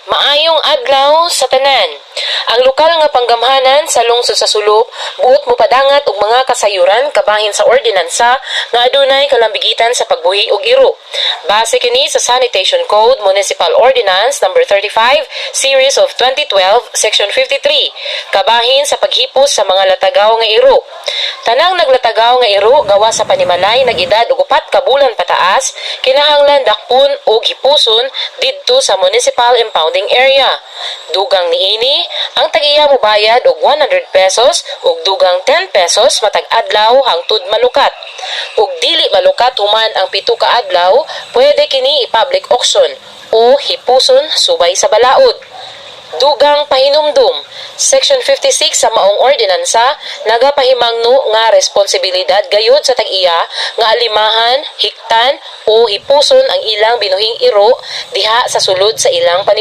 Maayong adlaw sa tanan. Ang lokal nga panggamhanan sa lungsod sa Sulub buot mopadangat og mga kasayuran kabahin sa ordinansa nga adunay kalambigitan sa pagbuhi og iro. Base kini sa Sanitation Code Municipal Ordinance number 35 Series of 2012 Section 53 kabahin sa paghipos sa mga latagaw nga iro. Tanang naglatagaw nga iro gawa sa panimalay nag-edad og 4 ka bulan pataas kinahanglan dakpon og hipuson didto sa Municipal Impounding Area. Dugang niini ang tagiya mobayad og 100 pesos ug dugang 10 pesos matag adlaw hangtod malukat. Ug dili malukat human ang 7 ka adlaw, pwede kini i-public auction o hipuson subay sa balaod. Dugang pahinumdum. Section 56 sa maong ordinansa nagapahimangno nga responsibilidad gayud sa tag-iya nga alimahan, hiktan o hipuson ang ilang binuhing iro diha sa sulod sa ilang